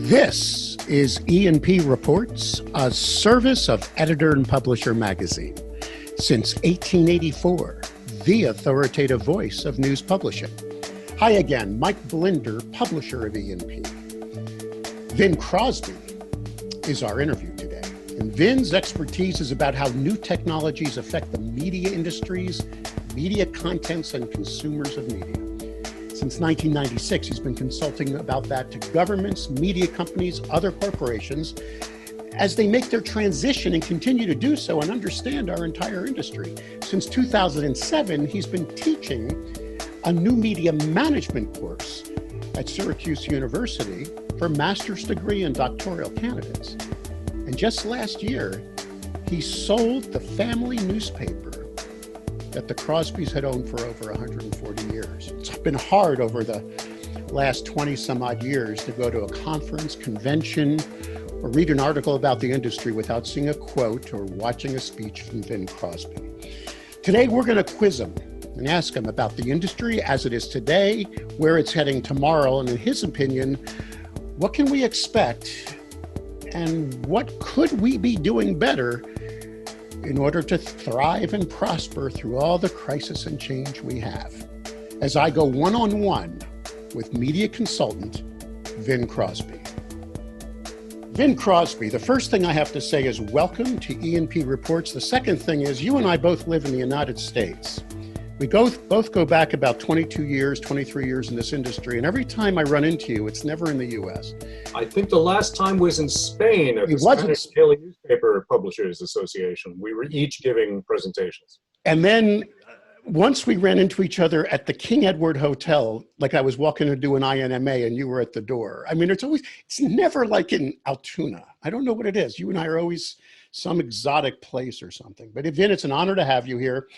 This is E&P Reports, a service of Editor and Publisher magazine. Since 1884, the authoritative voice of news publishing. Hi again, Mike Blinder, publisher of E&P. Vin Crosbie is our interview today. And Vin's expertise is about how new technologies affect the media industries, media contents, and consumers of media. Since 1996, he's been consulting about that to governments, media companies, other corporations, as they make their transition and continue to do so and understand our entire industry. Since 2007, he's been teaching a new media management course at Syracuse University for master's degree and doctoral candidates. And just last year, he sold the family newspaper that the Crosbies had owned for over 140 years. It's been hard over the last 20 some odd years to go to a conference, convention, or read an article about the industry without seeing a quote or watching a speech from Vin Crosbie. Today, we're going to quiz him and ask him about the industry as it is today, where it's heading tomorrow, and in his opinion, what can we expect and what could we be doing better in order to thrive and prosper through all the crisis and change we have, as I go one-on-one with media consultant Vin Crosbie. Vin Crosbie, the first thing I have to say is welcome to E&P Reports. The second thing is you and I both live in the United States. We both go back about 22 years, 23 years in this industry, and every time I run into you, it's never in the U.S. I think the last time was in Spain at the Spanish Daily Newspaper Publishers Association. We were each giving presentations. And then once we ran into each other at the King Edward Hotel, like I was walking to do an INMA and you were at the door. I mean, it's never like in Altoona. I don't know what it is. You and I are always some exotic place or something. But Vin, it's an honor to have you here.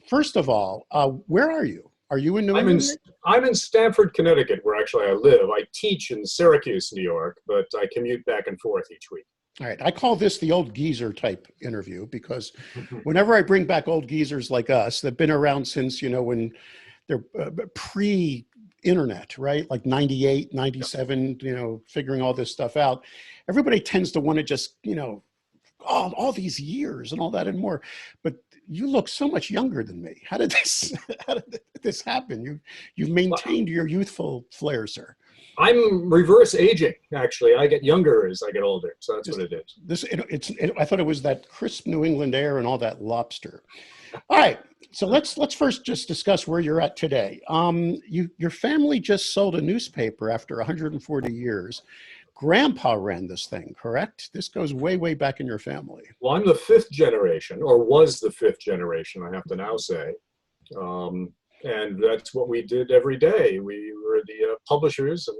First of all, where are you? Are you in New England? I'm in Stamford, Connecticut, where actually I live. I teach in Syracuse, New York, but I commute back and forth each week. All right. I call this the old geezer type interview because whenever I bring back old geezers like us that've been around since, when they're pre-internet, right? Like 98, 97, figuring all this stuff out. Everybody tends to want to just, all these years and all that and more. But you look so much younger than me. How did this happen? You've maintained your youthful flair, sir. I'm reverse aging, actually. I get younger as I get older, so that's what it is. I thought it was that crisp New England air and all that lobster. All right, so let's first just discuss where you're at today. Your family just sold a newspaper after 140 years. Grandpa ran this thing, correct? This goes way, way back in your family. Well, I'm the fifth generation, or was the fifth generation, I have to now say. And that's what we did every day. We were the publishers and,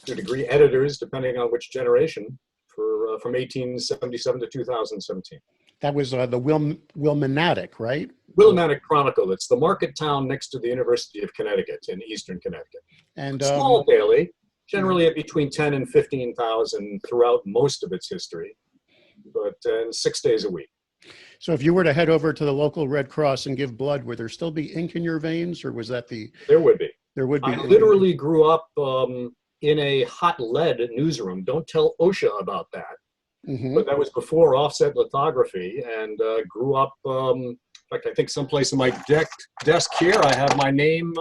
to a degree, editors, depending on which generation, from 1877 to 2017. That was the Willimantic, right? Willimantic Chronicle. It's the market town next to the University of Connecticut in eastern Connecticut. And small daily. Generally at between 10 and 15,000 throughout most of its history, but 6 days a week. So if you were to head over to the local Red Cross and give blood, would there still be ink in your veins, or was that There would be. There would be. I literally grew up in a hot lead newsroom. Don't tell OSHA about that. Mm-hmm. But that was before offset lithography, and grew up, in fact, I think someplace in my desk here, I have my name.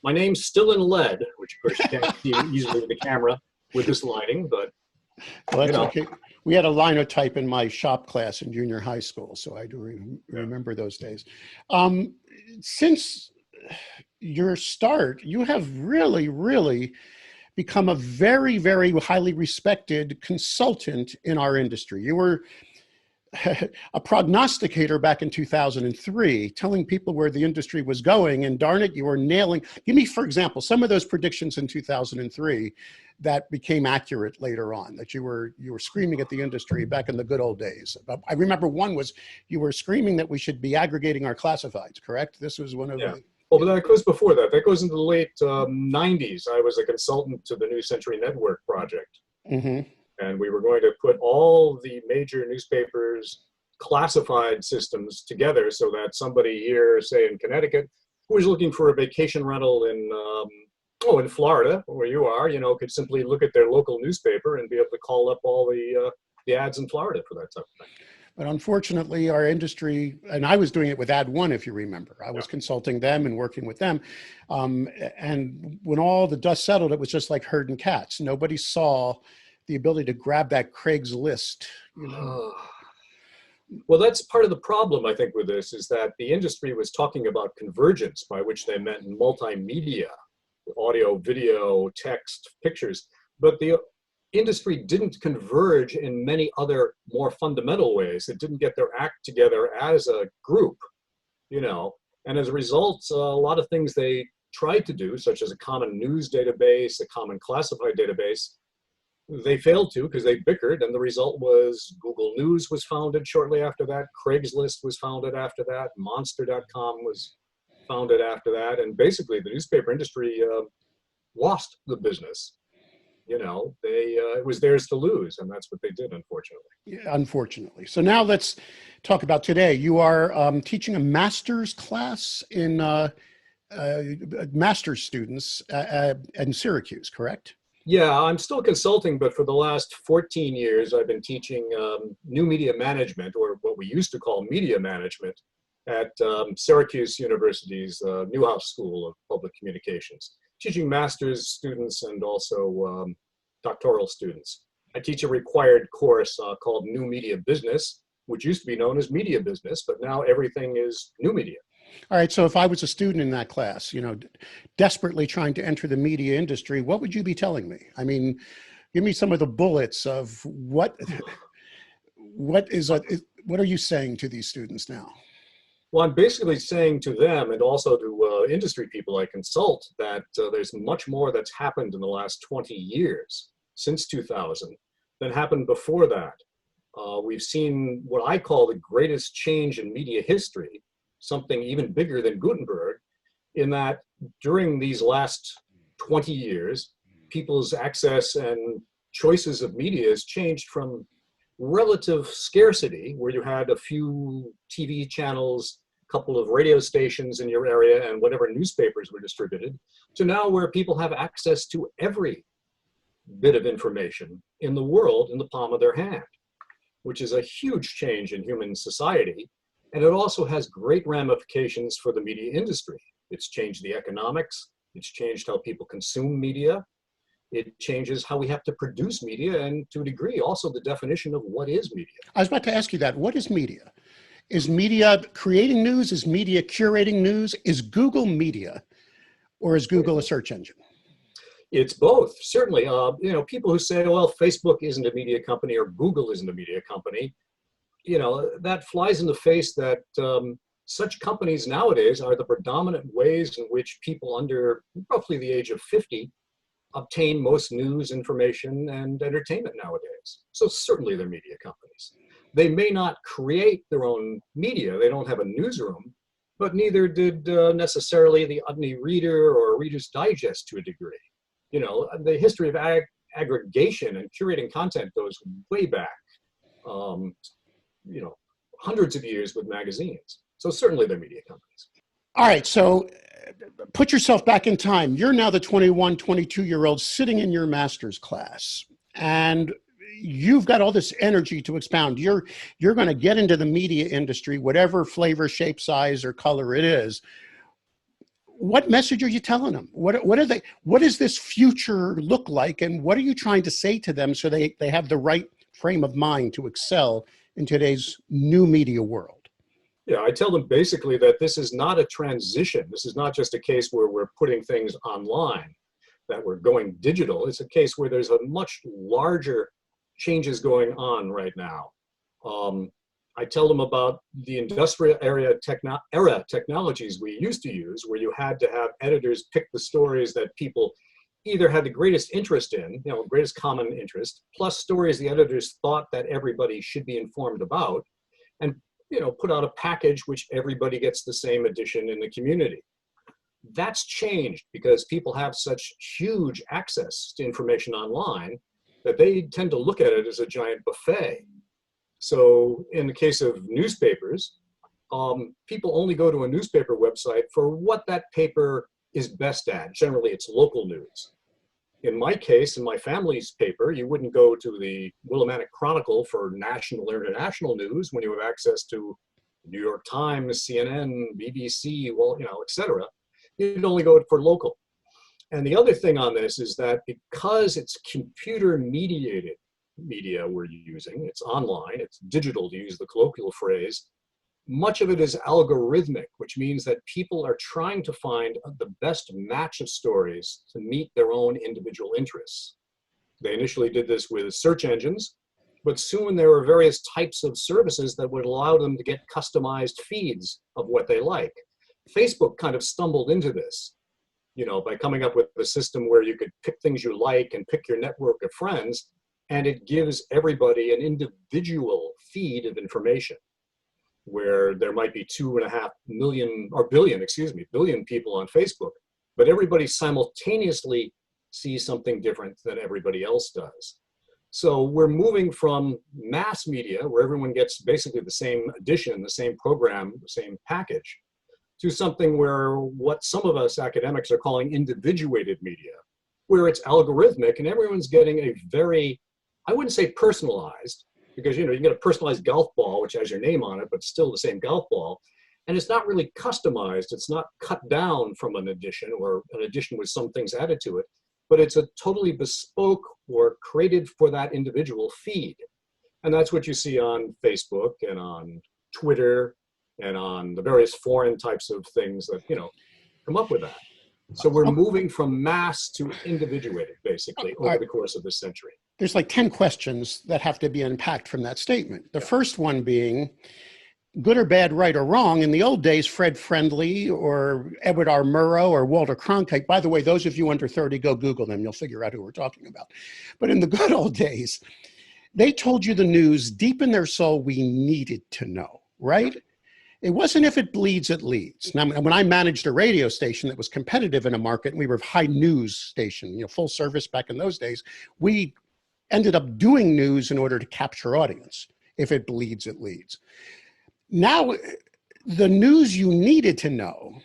My name's still in lead, which of course you can't see easily with the camera with this lighting, but well, that's okay. We had a linotype in my shop class in junior high school, so I do remember those days. Since your start, you have really, really become a very, very highly respected consultant in our industry. You were a prognosticator back in 2003, telling people where the industry was going, and darn it, you were nailing. Give me, for example, some of those predictions in 2003 that became accurate later on, that you were screaming at the industry back in the good old days. I remember one was you were screaming that we should be aggregating our classifieds, correct? This was one of the... Well, but that goes before that. That goes into the late 90s. I was a consultant to the New Century Network project. Mm-hmm. And we were going to put all the major newspapers' classified systems together so that somebody here, say in Connecticut, who was looking for a vacation rental in Oh, in Florida, where you are, could simply look at their local newspaper and be able to call up all the ads in Florida for that type of thing. But unfortunately, our industry, and I was doing it with Ad One, if you remember, I was consulting them and working with them. And when all the dust settled, it was just like herding cats. Nobody saw the ability to grab that Craigslist, Well, that's part of the problem, I think, with this, is that the industry was talking about convergence, by which they meant multimedia, audio, video, text, pictures. But the industry didn't converge in many other more fundamental ways. It didn't get their act together as a group, and as a result, a lot of things they tried to do, such as a common news database, a common classified database, they failed to because they bickered, and the result was Google News was founded shortly after that, Craigslist was founded after that, Monster.com was founded after that, and basically the newspaper industry lost the business. It was theirs to lose, and that's what they did, unfortunately. Yeah, unfortunately. So now let's talk about today. You are teaching a master's class in master's students in Syracuse, correct? Yeah, I'm still consulting, but for the last 14 years, I've been teaching new media management, or what we used to call media management, at Syracuse University's Newhouse School of Public Communications, teaching master's students and also doctoral students. I teach a required course called New Media Business, which used to be known as Media Business, but now everything is new media. All right, so if I was a student in that class, desperately trying to enter the media industry, what would you be telling me? I mean, give me some of the bullets of what are you saying to these students now? Well, I'm basically saying to them, and also to industry people I consult, that there's much more that's happened in the last 20 years, since 2000, than happened before that. We've seen what I call the greatest change in media history, something even bigger than Gutenberg, in that during these last 20 years, people's access and choices of media has changed from relative scarcity, where you had a few TV channels, a couple of radio stations in your area, and whatever newspapers were distributed, to now where people have access to every bit of information in the world in the palm of their hand, which is a huge change in human society. And it also has great ramifications for the media industry. It's changed the economics. It's changed how people consume media. It changes how we have to produce media, and to a degree, also the definition of what is media. I was about to ask you that. What is media? Is media creating news? Is media curating news? Is Google media, or is Google a search engine? It's both, certainly. People who say, well, Facebook isn't a media company or Google isn't a media company, that flies in the face that such companies nowadays are the predominant ways in which people under roughly the age of 50 obtain most news, information, and entertainment nowadays. So certainly they're media companies. They may not create their own media. They don't have a newsroom, but neither did necessarily the Udney Reader or Reader's Digest to a degree. The history of aggregation and curating content goes way back. Hundreds of years with magazines. So certainly they're media companies. All right, so put yourself back in time. You're now the 21, 22-year-old sitting in your master's class, and you've got all this energy to expound. You're going to get into the media industry, whatever flavor, shape, size, or color it is. What message are you telling them? What does this future look like, and what are you trying to say to them so they have the right frame of mind to excel in today's new media world? Yeah, I tell them basically that this is not a transition. This is not just a case where we're putting things online, that we're going digital. It's a case where there's a much larger changes going on right now. I tell them about the industrial era technologies we used to use, where you had to have editors pick the stories that people either had the greatest interest in, greatest common interest, plus stories the editors thought that everybody should be informed about, and put out a package which everybody gets the same edition in the community. That's changed because people have such huge access to information online that they tend to look at it as a giant buffet. So in the case of newspapers, people only go to a newspaper website for what that paper is best at. Generally, it's local news. In my case, in my family's paper, you wouldn't go to the Willimantic Chronicle for national or international news when you have access to New York Times, CNN, BBC, well, et cetera. You'd only go for local. And the other thing on this is that because it's computer mediated media we're using, it's online, it's digital to use the colloquial phrase, much of it is algorithmic, which means that people are trying to find the best match of stories to meet their own individual interests. They initially did this with search engines, but soon there were various types of services that would allow them to get customized feeds of what they like. Facebook kind of stumbled into this, by coming up with a system where you could pick things you like and pick your network of friends, and it gives everybody an individual feed of information, where there might be 2.5 million, or billion people on Facebook, but everybody simultaneously sees something different than everybody else does. So we're moving from mass media, where everyone gets basically the same edition, the same program, the same package, to something where what some of us academics are calling individuated media, where it's algorithmic and everyone's getting a very, I wouldn't say personalized, because you get a personalized golf ball which has your name on it, but still the same golf ball, and it's not really customized. It's not cut down from an edition, or an edition with some things added to it, but it's a totally bespoke or created for that individual feed. And that's what you see on Facebook and on Twitter and on the various foreign types of things that come up with that. So we're moving from mass to individuated, basically, over the course of this century. There's like 10 questions that have to be unpacked from that statement. The first one being, good or bad, right or wrong, in the old days, Fred Friendly or Edward R. Murrow or Walter Cronkite, by the way, those of you under 30, go Google them, you'll figure out who we're talking about. But in the good old days, they told you the news deep in their soul we needed to know, right? It wasn't if it bleeds, it leads. Now, when I managed a radio station that was competitive in a market, and we were a high news station, full service back in those days, we ended up doing news in order to capture audience. If it bleeds, it leads. Now, the news you needed to know,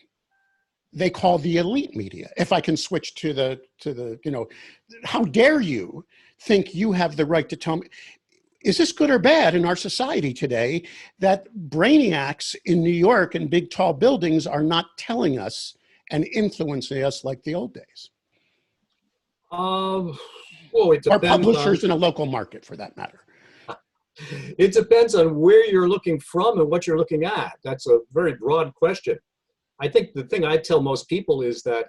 they call the elite media. If I can switch to the, how dare you think you have the right to tell me? Is this good or bad in our society today that brainiacs in New York and big tall buildings are not telling us and influencing us like the old days? Well, it depends. Or publishers in a local market, for that matter. It depends on where you're looking from and what you're looking at. That's a very broad question. I think the thing I tell most people is that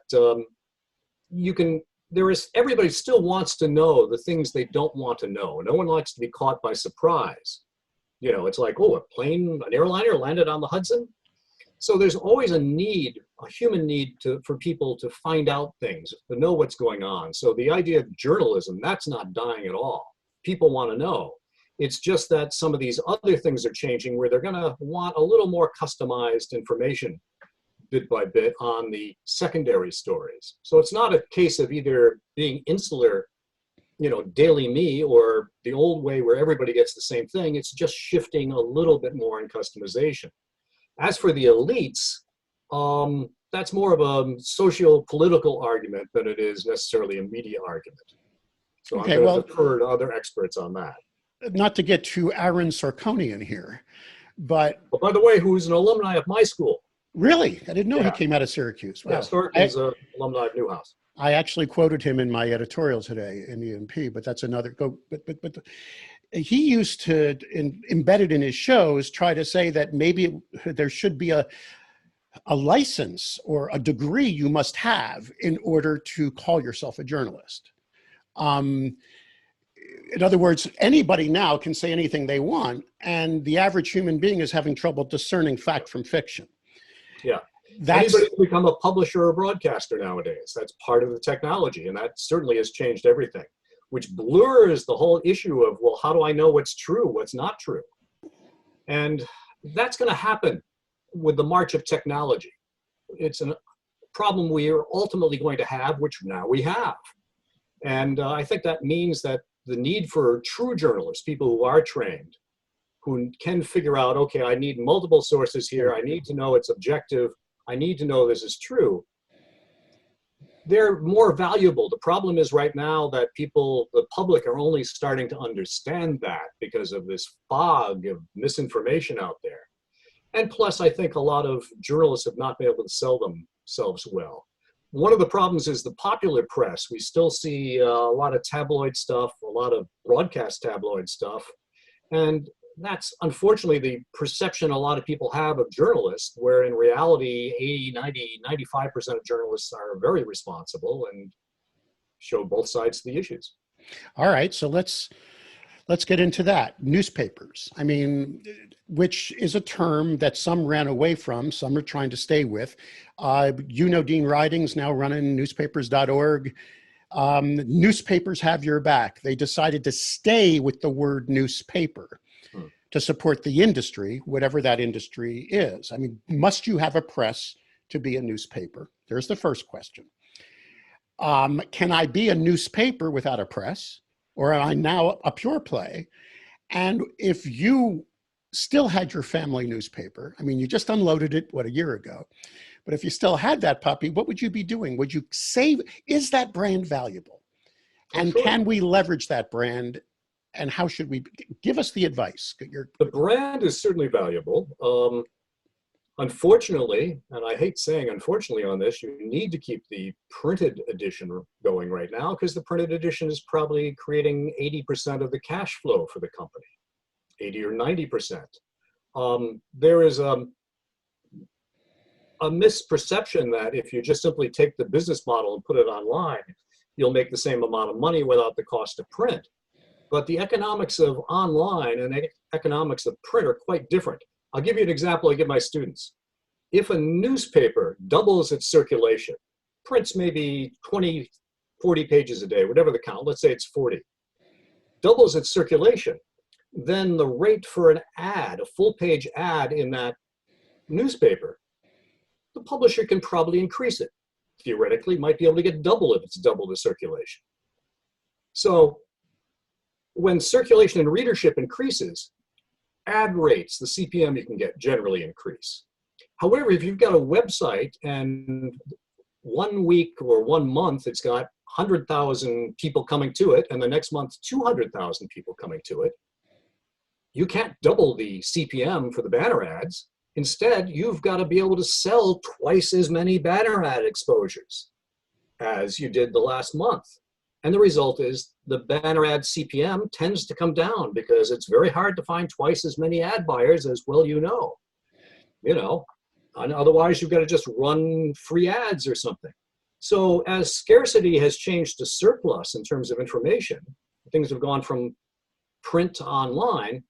everybody still wants to know the things they don't want to know. No one likes to be caught by surprise. It's like, an airliner landed on the Hudson. So there's always a human need for people to find out things, to know what's going on. So the idea of journalism, that's not dying at all. People want to know. It's just that some of these other things are changing, where they're going to want a little more customized information bit by bit on the secondary stories. So it's not a case of either being insular, daily me, or the old way where everybody gets the same thing. It's just shifting a little bit more in customization. As for the elites, that's more of a socio-political argument than it is necessarily a media argument. So I'm going to defer to other experts on that. Not to get too Aaron Sorkonian here, but... Well, by the way, who's an alumni of my school. Really? I didn't know he came out of Syracuse. Wow. Yeah, Stork is an alumni of Newhouse. I actually quoted him in my editorial today in E&P, but that's another... But he used to, embedded in his shows, try to say that maybe there should be a license or a degree you must have in order to call yourself a journalist. In other words, anybody now can say anything they want, and the average human being is having trouble discerning fact from fiction. Yeah. Anybody can become a publisher or broadcaster nowadays. That's part of the technology, and that certainly has changed everything, which blurs the whole issue of, well, how do I know what's true, what's not true? And that's going to happen with the march of technology. It's a problem we are ultimately going to have, which now we have. And I think that means that the need for true journalists, people who are trained, who can figure out, okay, I need multiple sources here, I need to know it's objective, I need to know this is true, they're more valuable. The problem is right now that the public are only starting to understand that because of this fog of misinformation out there. And plus, I think a lot of journalists have not been able to sell themselves well. One of the problems is the popular press. We still see a lot of tabloid stuff, a lot of broadcast tabloid stuff. And that's unfortunately the perception a lot of people have of journalists, where in reality, 80, 90, 95% of journalists are very responsible and show both sides of the issues. All right, so let's get into that. Newspapers, I mean, which is a term that some ran away from, some are trying to stay with. Dean Riding's now running newspapers.org. Newspapers have your back. They decided to stay with the word newspaper to support the industry, whatever that industry is. I mean, must you have a press to be a newspaper? There's the first question. Can I be a newspaper without a press? Or am I now a pure play? And if you still had your family newspaper, I mean, you just unloaded it, a year ago, but if you still had that puppy, what would you be doing? Would you save, is that brand valuable? And Sure. Can we leverage that brand? And how should we, give us the advice? The brand is certainly valuable. Unfortunately, and I hate saying unfortunately on this, you need to keep the printed edition going right now because the printed edition is probably creating 80% of the cash flow for the company, 80 or 90%. There is a misperception that if you just simply take the business model and put it online, you'll make the same amount of money without the cost of print. But the economics of online and economics of print are quite different. I'll give you an example I give my students. If a newspaper doubles its circulation, prints maybe 20, 40 pages a day, whatever the count, let's say it's 40, doubles its circulation, then the rate for an ad, a full page ad in that newspaper, the publisher can probably increase it. Theoretically, might be able to get double if it's double the circulation. So when circulation and readership increases, ad rates, the CPM you can get, generally increase. However, if you've got a website and 1 week or 1 month, it's got 100,000 people coming to it, and the next month, 200,000 people coming to it, you can't double the CPM for the banner ads. Instead, you've got to be able to sell twice as many banner ad exposures as you did the last month. And the result is the banner ad CPM tends to come down because it's very hard to find twice as many ad buyers as well you know. And otherwise you've got to just run free ads or something. So as scarcity has changed to surplus in terms of information, things have gone from print to online,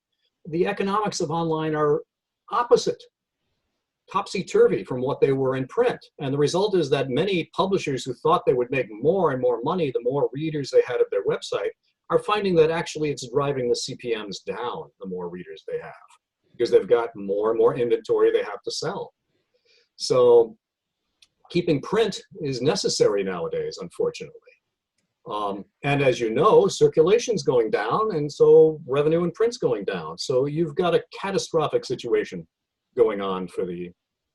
the economics of online are opposite, topsy-turvy from what they were in print. And the result is that many publishers who thought they would make more and more money the more readers they had of their website are finding that actually it's driving the CPMs down the more readers they have because they've got more and more inventory they have to sell. So keeping print is necessary nowadays, unfortunately. And as you know, circulation's going down, and so revenue in print's going down. So you've got a catastrophic situation going on for the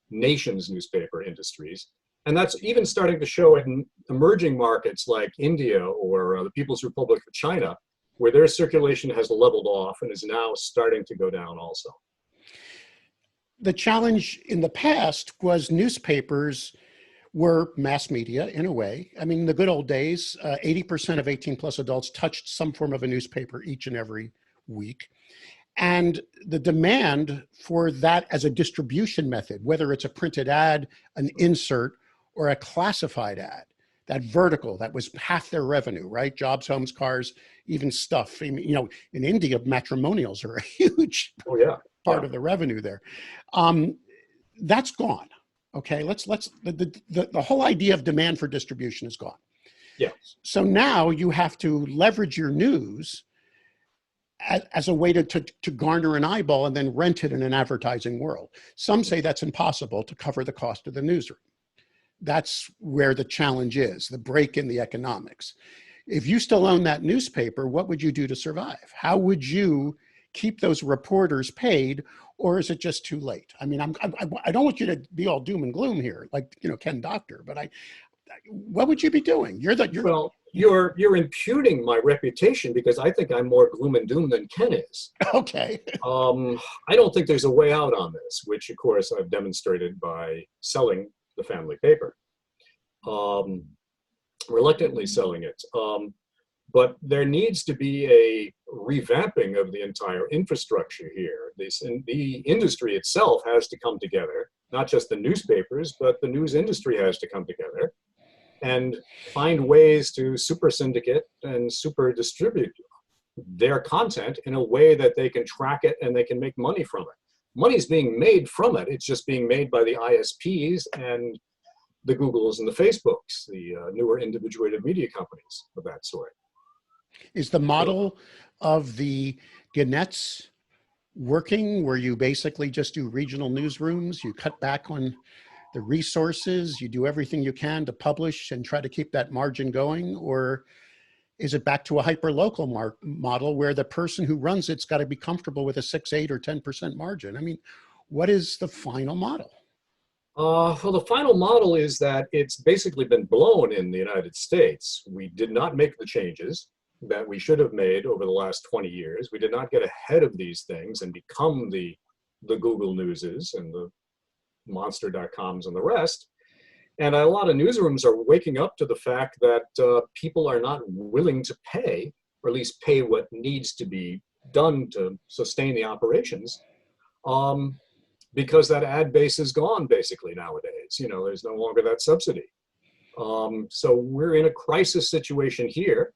nation's newspaper industries. And that's even starting to show in emerging markets like India or the People's Republic of China, where their circulation has leveled off and is now starting to go down also. The challenge in the past was newspapers were mass media in a way. I mean, in the good old days, 80% of 18 plus adults touched some form of a newspaper each and every week. And the demand for that as a distribution method, whether it's a printed ad, an insert, or a classified ad, that vertical, that was half their revenue, right? Jobs, homes, cars, even stuff. I mean, in India, matrimonials are a huge part of the revenue there. That's gone. Okay, the whole idea of demand for distribution is gone. Yeah. So now you have to leverage your news as a way to garner an eyeball and then rent it in an advertising world. Some say that's impossible to cover the cost of the newsroom. That's where the challenge is, the break in the economics. If you still own that newspaper, what would you do to survive? How would you keep those reporters paid, or is it just too late? I mean, I don't want you to be all doom and gloom here, like, Ken Doctor, but what would you be doing? Well, you're imputing my reputation because I think I'm more gloom and doom than Ken is. Okay. I don't think there's a way out on this, which of course I've demonstrated by selling the family paper, reluctantly selling it. But there needs to be a revamping of the entire infrastructure here. The industry itself has to come together, not just the newspapers, but the news industry has to come together and find ways to super syndicate and super distribute their content in a way that they can track it and they can make money from it. Money's being made from it. It's just being made by the ISPs and the Googles and the Facebooks, the newer individuated media companies of that sort. Is the model of the Gannett's working, where you basically just do regional newsrooms, you cut back on the resources, you do everything you can to publish and try to keep that margin going? Or is it back to a hyper-local model where the person who runs it's got to be comfortable with a 6, 8, or 10% margin? I mean, what is the final model? Well, the final model is that it's basically been blown in the United States. We did not make the changes that we should have made over the last 20 years. We did not get ahead of these things and become the Google Newses and the monster.coms and the rest. And a lot of newsrooms are waking up to the fact that people are not willing to pay, or at least pay what needs to be done to sustain the operations, because that ad base is gone basically nowadays. You know, there's no longer that subsidy. So we're in a crisis situation here.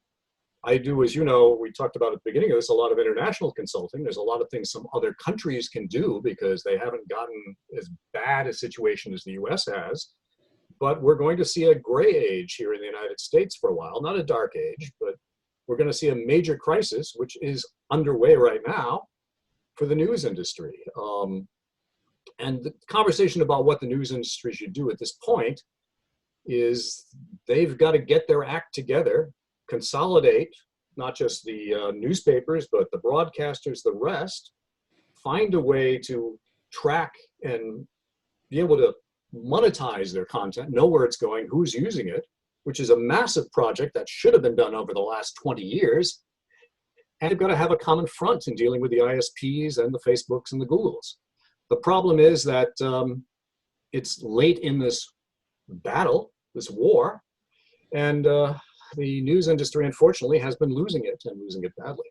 I do, as you know, we talked about at the beginning of this, a lot of international consulting. There's a lot of things some other countries can do because they haven't gotten as bad a situation as the US has. But we're going to see a gray age here in the United States for a while, not a dark age, but we're going to see a major crisis, which is underway right now for the news industry. And the conversation about what the news industry should do at this point is they've got to get their act together, consolidate not just the newspapers, but the broadcasters, the rest, find a way to track and be able to monetize their content, know where it's going, who's using it, which is a massive project that should have been done over the last 20 years. And they've got to have a common front in dealing with the ISPs and the Facebooks and the Googles. The problem is that it's late in this battle, this war, and the news industry, unfortunately, has been losing it and losing it badly.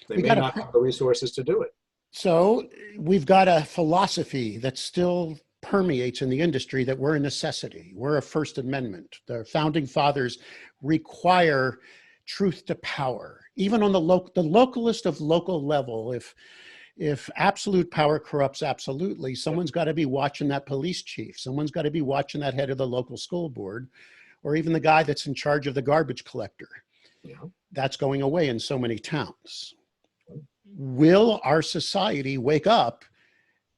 They may not have the resources to do it. So we've got a philosophy that still permeates in the industry that we're a necessity. We're a First Amendment. The founding fathers require truth to power. Even on the localist of local level, if absolute power corrupts absolutely, someone's got to be watching that police chief. Someone's got to be watching that head of the local school board, or even the guy that's in charge of the garbage collector. Yeah. That's going away in so many towns. Will our society wake up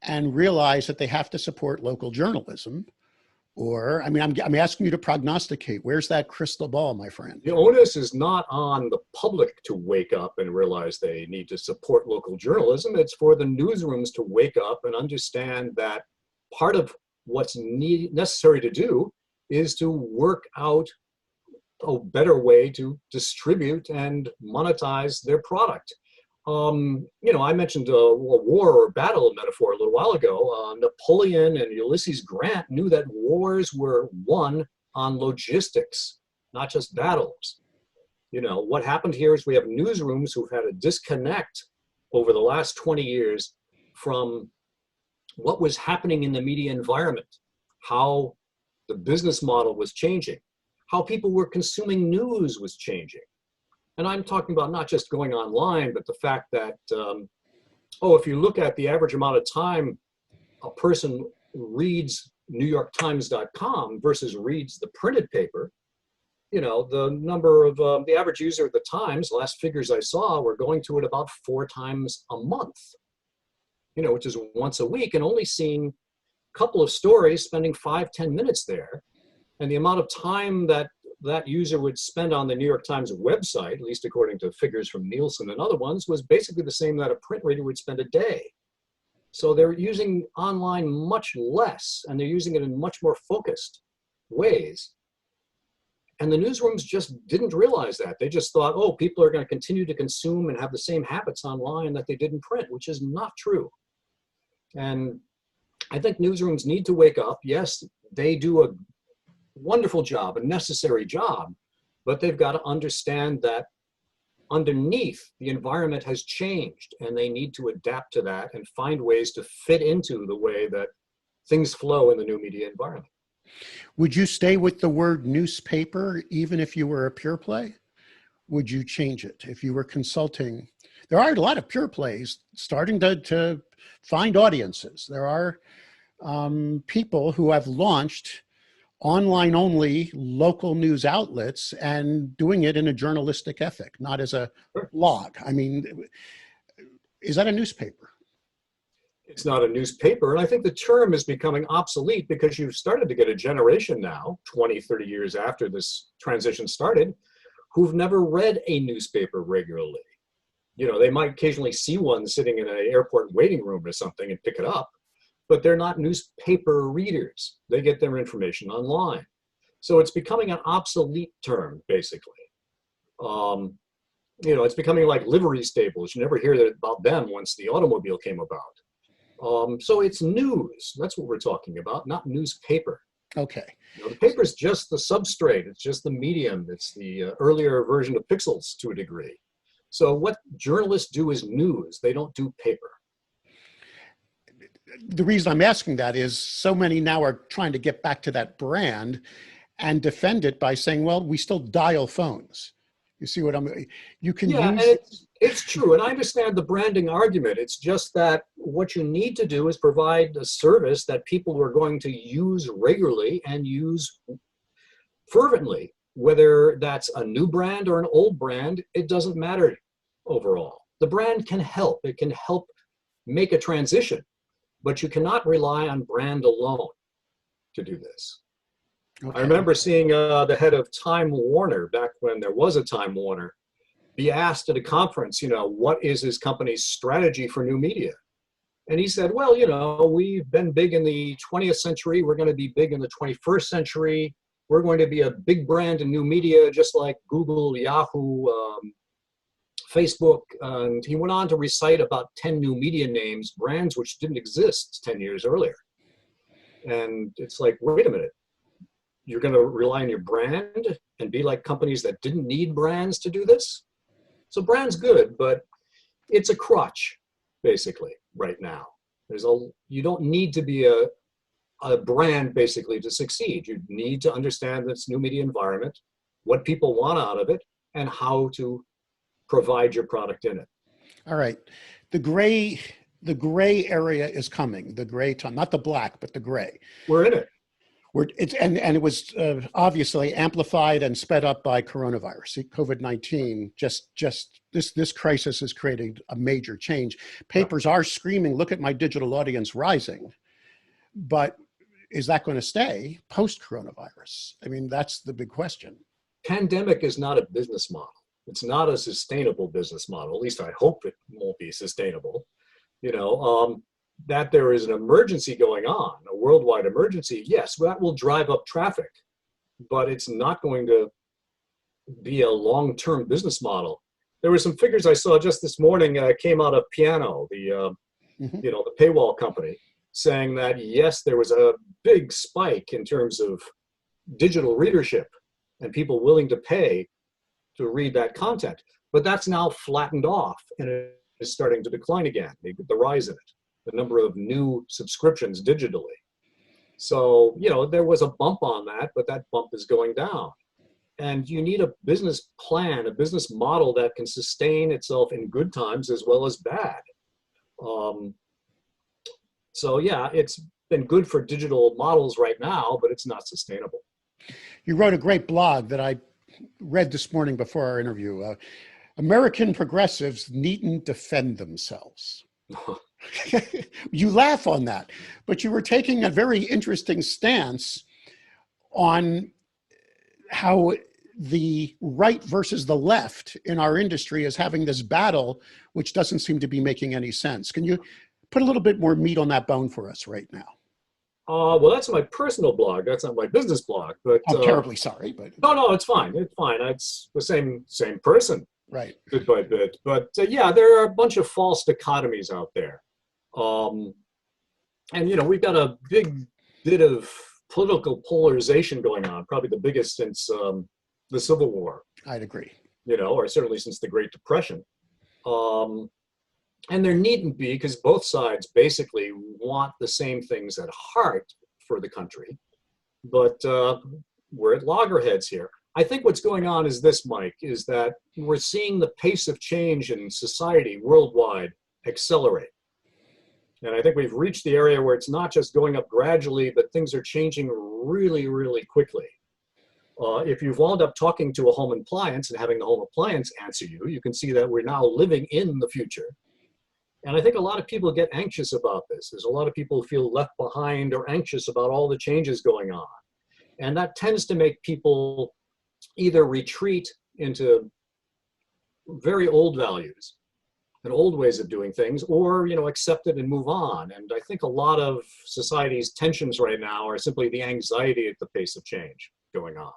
and realize that they have to support local journalism? Or, I mean, I'm asking you to prognosticate. Where's that crystal ball, my friend? The onus is not on the public to wake up and realize they need to support local journalism. It's for the newsrooms to wake up and understand that part of what's necessary to do is to work out a better way to distribute and monetize their product. You know, I mentioned a war or battle metaphor a little while ago. Napoleon and Ulysses Grant knew that wars were won on logistics, not just battles. You know, what happened here is we have newsrooms who've had a disconnect over the last 20 years from what was happening in the media environment, how the business model was changing, how people were consuming news was changing. And I'm talking about not just going online, but the fact that, if you look at the average amount of time a person reads NewYorkTimes.com versus reads the printed paper, you know, the number of the average user of the Times, last figures I saw, were going to it about 4 times a month, you know, which is once a week, and only seeing a couple of stories, spending 5-10 minutes there. And the amount of time that that user would spend on the New York Times website, at least according to figures from Nielsen and other ones, was basically the same that a print reader would spend a day. So they're using online much less, and they're using it in much more focused ways. And the newsrooms just didn't realize that. They just thought, oh, people are going to continue to consume and have the same habits online that they did in print, which is not true. And I think newsrooms need to wake up. Yes, they do a wonderful job, a necessary job, but they've got to understand that underneath, the environment has changed, and they need to adapt to that and find ways to fit into the way that things flow in the new media environment. Would you stay with the word newspaper even if you were a pure play? Would you change it if you were consulting? There are a lot of pure plays starting to find audiences. There are people who have launched online only local news outlets and doing it in a journalistic ethic, not as a blog. I mean, is that a newspaper? It's not a newspaper. And I think the term is becoming obsolete because you've started to get a generation now, 20, 30 years after this transition started, who've never read a newspaper regularly. You know, they might occasionally see one sitting in an airport waiting room or something and pick it up, but they're not newspaper readers. They get their information online. So it's becoming an obsolete term, basically. You know, it's becoming like livery stables. You never hear about them once the automobile came about. So it's news. That's what we're talking about, not newspaper. Okay. You know, the paper's just the substrate. It's just the medium. It's the earlier version of pixels to a degree. So what journalists do is news. They don't do paper. The reason I'm asking that is so many now are trying to get back to that brand and defend it by saying, well, we still dial phones. You see what you can use. And it's true. And I understand the branding argument. It's just that what you need to do is provide a service that people are going to use regularly and use fervently. Whether that's a new brand or an old brand, it doesn't matter overall. The brand can help. It can help make a transition, but you cannot rely on brand alone to do this. Okay. I remember seeing the head of Time Warner, back when there was a Time Warner, be asked at a conference, you know, what is his company's strategy for new media? And he said, well, you know, we've been big in the 20th century. We're going to be big in the 21st century. We're going to be a big brand in new media, just like Google, Yahoo, Facebook. And he went on to recite about 10 new media names, brands which didn't exist 10 years earlier. And it's like, wait a minute. You're going to rely on your brand and be like companies that didn't need brands to do this? So brand's good, but it's a crutch, basically, right now. You don't need to be a brand, basically, to succeed. You need to understand this new media environment, what people want out of it, and how to provide your product in it. All right. The gray area is coming, the gray time, not the black, but the gray. We're in it. And it was obviously amplified and sped up by coronavirus. COVID-19, this crisis has created a major change. Papers are screaming, look at my digital audience rising. But is that going to stay post-coronavirus? I mean, that's the big question. Pandemic is not a business model. It's not a sustainable business model. At least I hope it won't be sustainable. You know, that there is an emergency going on, a worldwide emergency, yes, that will drive up traffic, but it's not going to be a long-term business model. There were some figures I saw just this morning, came out of Piano, the the paywall company, saying that yes, there was a big spike in terms of digital readership and people willing to pay to read that content, but that's now flattened off and it is starting to decline again, the rise in it. The number of new subscriptions digitally. So, you know, there was a bump on that, but that bump is going down. And you need a business plan, a business model that can sustain itself in good times as well as bad. So yeah, it's been good for digital models right now, but it's not sustainable. You wrote a great blog that I read this morning before our interview. American progressives needn't defend themselves. You laugh on that, but you were taking a very interesting stance on how the right versus the left in our industry is having this battle, which doesn't seem to be making any sense. Can you put a little bit more meat on that bone for us right now? Well, that's my personal blog. That's not my business blog. But I'm terribly sorry, but no, it's fine. It's fine. It's the same person, right. bit by bit. But yeah, there are a bunch of false dichotomies out there, and we've got a big bit of political polarization going on, probably the biggest since the Civil War. I'd agree. Or certainly since the Great Depression. And there needn't be, because both sides basically want the same things at heart for the country. But we're at loggerheads here. I think what's going on is this, Mike, is that we're seeing the pace of change in society worldwide accelerate. And I think we've reached the area where it's not just going up gradually, but things are changing really, really quickly. If you've wound up talking to a home appliance and having the home appliance answer you, you can see that we're now living in the future. And I think a lot of people get anxious about this. There's a lot of people who feel left behind or anxious about all the changes going on. And that tends to make people either retreat into very old values and old ways of doing things, or accept it and move on. And I think a lot of society's tensions right now are simply the anxiety at the pace of change going on.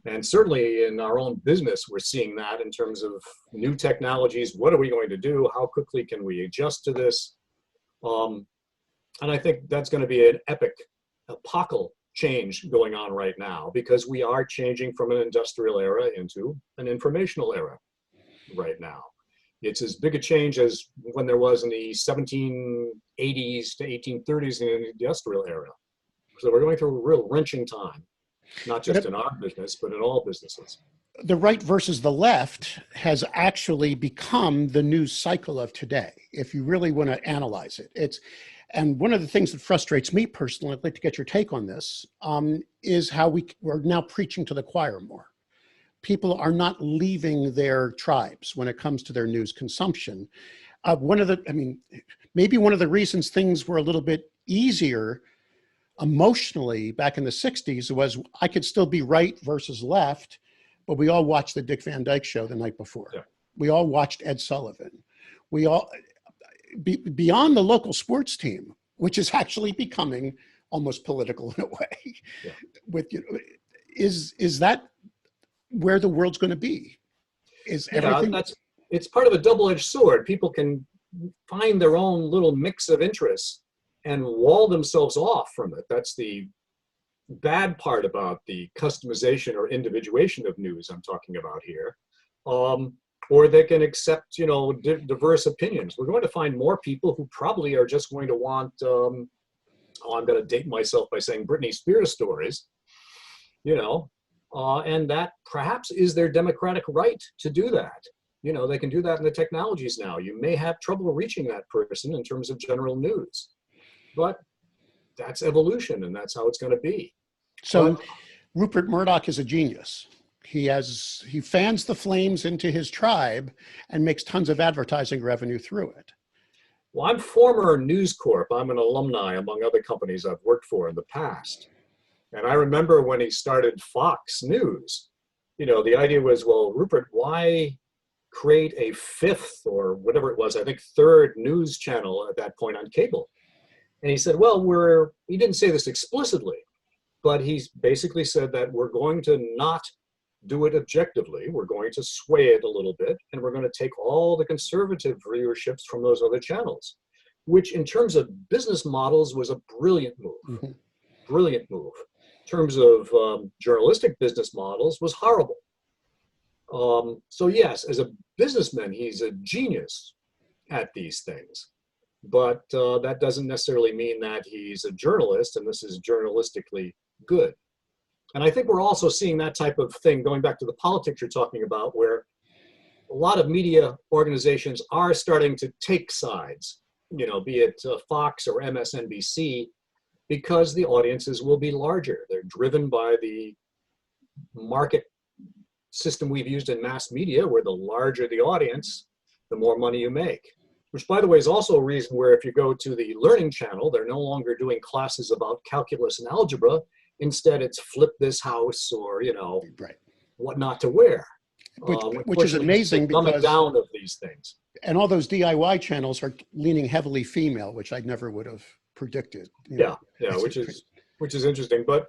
And certainly in our own business, we're seeing that in terms of new technologies. What are we going to do? How quickly can we adjust to this? And I think that's going to be an epochal change going on right now, because we are changing from an industrial era into an informational era right now. It's as big a change as when there was in the 1780s to 1830s in the industrial era. So we're going through a real wrenching time. Not just in our business, but in all businesses. The right versus the left has actually become the news cycle of today, if you really want to analyze it. And one of the things that frustrates me personally, I'd like to get your take on this, is how we're now preaching to the choir more. People are not leaving their tribes when it comes to their news consumption. Maybe one of the reasons things were a little bit easier emotionally back in the 60s was I could still be right versus left, but we all watched the Dick Van Dyke Show the night before. Yeah. We all watched Ed Sullivan. We all, beyond the local sports team, which is actually becoming almost political in a way. Yeah. Is that where the world's going to be? Is everything? It's part of a double-edged sword. People can find their own little mix of interests and wall themselves off from it. That's the bad part about the customization or individuation of news I'm talking about here. Or they can accept, diverse opinions. We're going to find more people who probably are just going to want, I'm going to date myself by saying Britney Spears stories, and that perhaps is their democratic right to do that. They can do that in the technologies now. You may have trouble reaching that person in terms of general news. But that's evolution, and that's how it's going to be. So Rupert Murdoch is a genius. He fans the flames into his tribe and makes tons of advertising revenue through it. Well, I'm former News Corp. I'm an alumni among other companies I've worked for in the past. And I remember when he started Fox News, the idea was, well, Rupert, why create a fifth or whatever it was, I think third news channel at that point on cable? And he said, well, he didn't say this explicitly, but he basically said that we're going to not do it objectively. We're going to sway it a little bit, and we're going to take all the conservative viewerships from those other channels, which in terms of business models was a brilliant move. Mm-hmm. Brilliant move. In terms of journalistic business models was horrible. So yes, as a businessman, he's a genius at these things. But that doesn't necessarily mean that he's a journalist, and this is journalistically good. And I think we're also seeing that type of thing, going back to the politics you're talking about, where a lot of media organizations are starting to take sides, be it Fox or MSNBC, because the audiences will be larger. They're driven by the market system we've used in mass media, where the larger the audience, the more money you make. Which, by the way, is also a reason where if you go to the Learning Channel, they're no longer doing classes about calculus and algebra. Instead, it's flip this house or, right, what not to wear. Which is amazing because down of these things. And all those DIY channels are leaning heavily female, which I never would have predicted. Yeah, which is interesting. But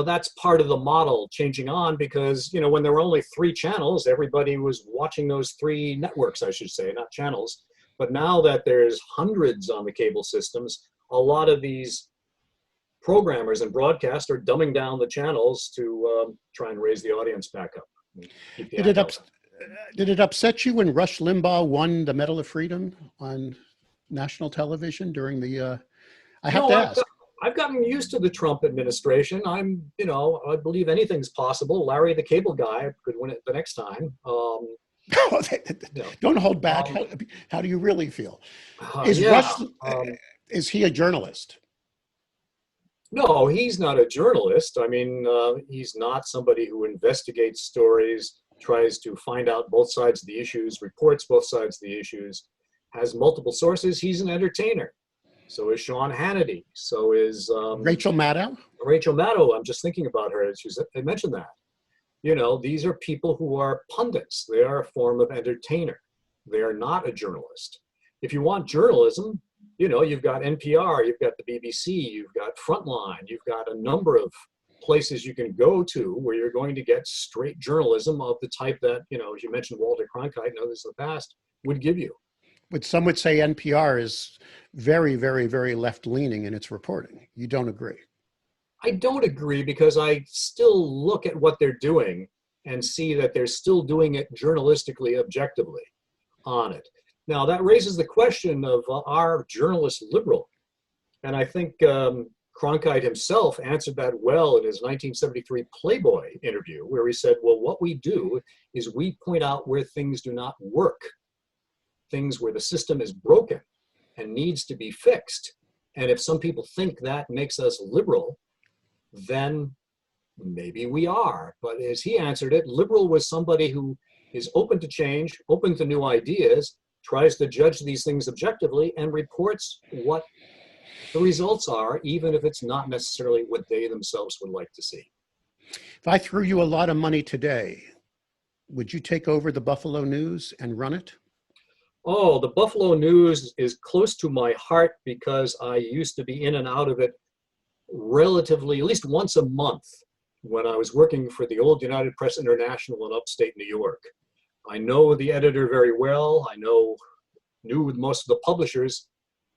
that's part of the model changing on, because when there were only 3 channels, everybody was watching those 3 networks, I should say, not channels. But now that there's hundreds on the cable systems, a lot of these programmers and broadcast are dumbing down the channels to try and raise the audience back up. Did it upset you when Rush Limbaugh won the Medal of Freedom on national television during the, I have to ask. I've gotten used to the Trump administration. I believe anything's possible. Larry the Cable Guy could win it the next time. Don't hold back. How do you really feel? Is he a journalist? No, he's not a journalist. I mean, he's not somebody who investigates stories, tries to find out both sides of the issues, reports both sides of the issues, has multiple sources. He's an entertainer. So is Sean Hannity. So is Rachel Maddow. Rachel Maddow. I'm just thinking about her as I mentioned that. These are people who are pundits. They are a form of entertainer. They are not a journalist. If you want journalism, you've got NPR, you've got the BBC, you've got Frontline, you've got a number of places you can go to where you're going to get straight journalism of the type that, as you mentioned, Walter Cronkite and others in the past would give you. But some would say NPR is very, very, very left-leaning in its reporting. You don't agree? I don't agree, because I still look at what they're doing and see that they're still doing it journalistically, objectively on it. Now, that raises the question of are journalists liberal? And I think Cronkite himself answered that well in his 1973 Playboy interview, where he said, well, what we do is we point out where things do not work, things where the system is broken and needs to be fixed. And if some people think that makes us liberal, then maybe we are. But as he answered it, liberal was somebody who is open to change, open to new ideas, tries to judge these things objectively, and reports what the results are, even if it's not necessarily what they themselves would like to see. If I threw you a lot of money today, would you take over the Buffalo News and run it? Oh, the Buffalo News is close to my heart, because I used to be in and out of it relatively, at least once a month, when I was working for the old United Press International in upstate New York. I know the editor very well. I knew most of the publishers.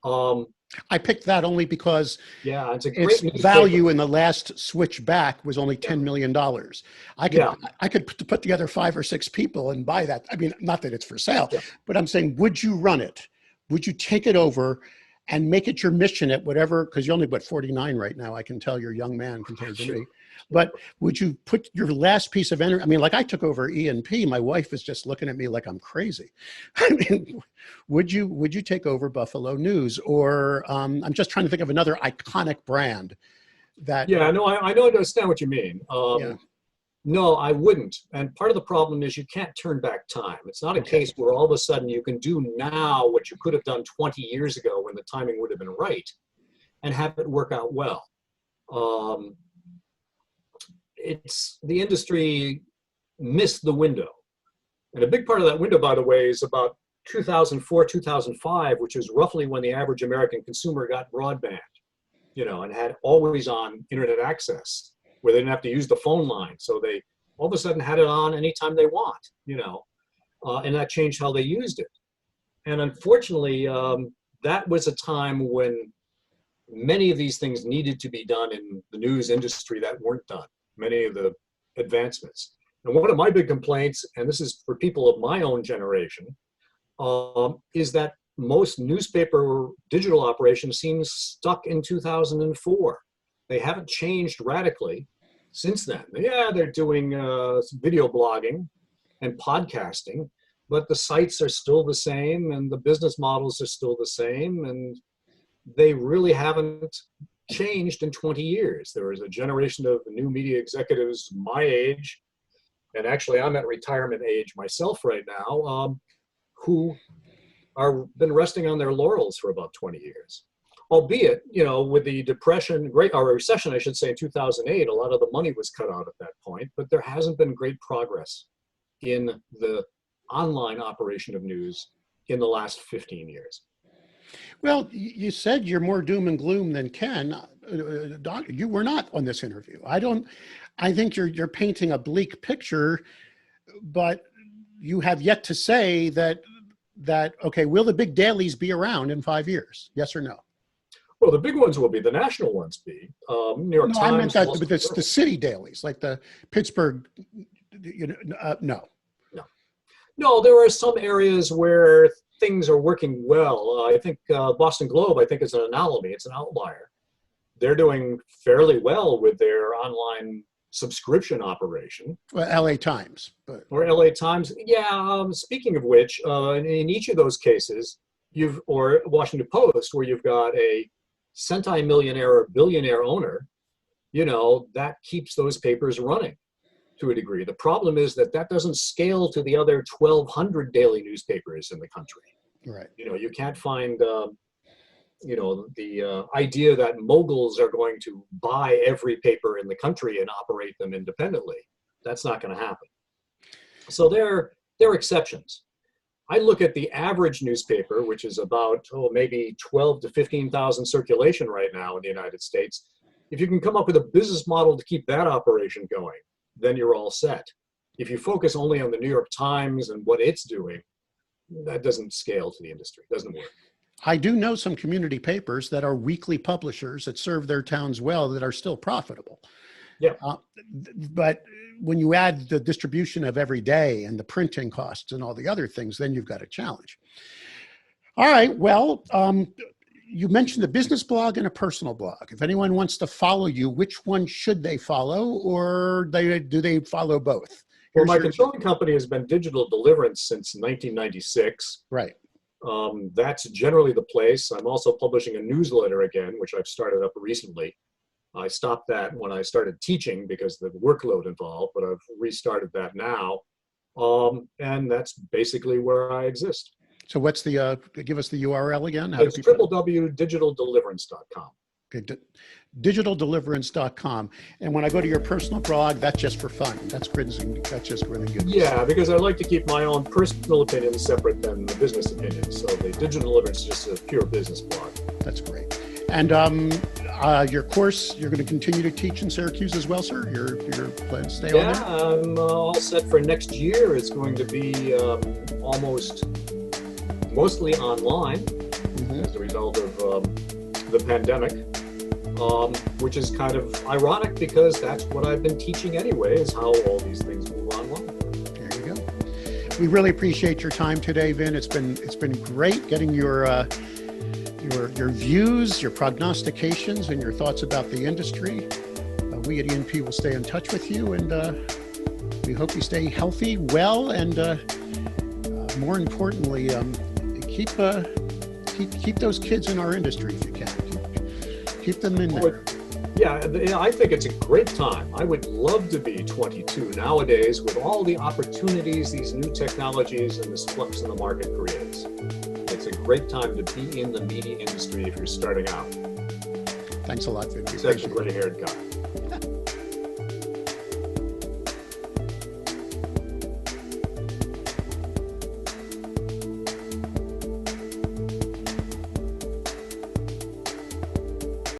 I picked that only because it's a great its value in the last switch back was only $10 million. I could put together 5 or 6 people and buy that. I mean, not that it's for sale, but I'm saying, would you run it? Would you take it over and make it your mission at whatever, because you're only, 49 right now, I can tell you're a young man compared to me. But would you put your last piece of energy, I mean, like I took over E&P, my wife is just looking at me like I'm crazy. I mean, would you take over Buffalo News? Or I'm just trying to think of another iconic brand that. Yeah, no, I know, I understand what you mean. No, I wouldn't. And part of the problem is you can't turn back time. It's not a case where all of a sudden you can do now what you could have done 20 years ago when the timing would have been right and have it work out well. The industry missed the window. And a big part of that window, by the way, is about 2004, 2005, which is roughly when the average American consumer got broadband, and had always on internet access, where they didn't have to use the phone line. So they all of a sudden had it on anytime they want, and that changed how they used it. And unfortunately, that was a time when many of these things needed to be done in the news industry that weren't done, many of the advancements. And one of my big complaints, and this is for people of my own generation, is that most newspaper digital operations seem stuck in 2004. They haven't changed radically since then. Yeah, they're doing video blogging and podcasting, but the sites are still the same and the business models are still the same, and they really haven't changed in 20 years. There is a generation of new media executives my age, and actually I'm at retirement age myself right now, who are been resting on their laurels for about 20 years. Albeit, with the recession, I should say, in 2008, a lot of the money was cut out at that point, but there hasn't been great progress in the online operation of news in the last 15 years. Well, you said you're more doom and gloom than Ken. Doc, you were not on this interview. I think you're painting a bleak picture, but you have yet to say that okay, will the big dailies be around in 5 years? Yes or no? Well, the big ones will be, the national ones be. New York No, Times. I meant that the city dailies, like the Pittsburgh. No. No, there are some areas where things are working well. I think Boston Globe, I think, is an anomaly. It's an outlier. They're doing fairly well with their online subscription operation. Well, LA Times. Or LA Times. Yeah, speaking of which, in each of those cases, or Washington Post, where you've got a centimillionaire or billionaire owner, that keeps those papers running to a degree. The problem is that doesn't scale to the other 1,200 daily newspapers in the country. Right. You can't find, the idea that moguls are going to buy every paper in the country and operate them independently. That's not going to happen. So they're exceptions. I look at the average newspaper, which is about, maybe 12 to 15,000 circulation right now in the United States. If you can come up with a business model to keep that operation going, then you're all set. If you focus only on the New York Times and what it's doing, that doesn't scale to the industry. It doesn't work. I do know some community papers that are weekly publishers that serve their towns well that are still profitable. Yeah. But when you add the distribution of every day and the printing costs and all the other things, then you've got a challenge. All right. Well, you mentioned a business blog and a personal blog. If anyone wants to follow you, which one should they follow, or do they follow both? Well, my consulting company has been Digital Deliverance since 1996. Right. That's generally the place. I'm also publishing a newsletter again, which I've started up recently. I stopped that when I started teaching because of the workload involved, but I've restarted that now. And that's basically where I exist. So what's give us the URL again? It's www.digitaldeliverance.com. Okay, digitaldeliverance.com. And when I go to your personal blog, that's just for fun. That's just really good. Yeah, because I like to keep my own personal opinions separate than the business opinions. So the Digital Deliverance is just a pure business blog. That's great. And your course, you're going to continue to teach in Syracuse as well, sir? Your plan to stay on there? Yeah, I'm all set for next year. It's going to be mostly online as a result of the pandemic, which is kind of ironic because that's what I've been teaching anyway, is how all these things move online. There you go. We really appreciate your time today, Vin. It's been great getting your views, your prognostications, and your thoughts about the industry. We at ENP will stay in touch with you, and we hope you stay healthy, well, and more importantly, keep those kids in our industry if you can. Keep them in there. Yeah, I think it's a great time. I would love to be 22 nowadays with all the opportunities these new technologies and this flux in the market creates. It's a great time to be in the media industry if you're starting out. Thanks a lot, Vin. Such a gray-haired guy.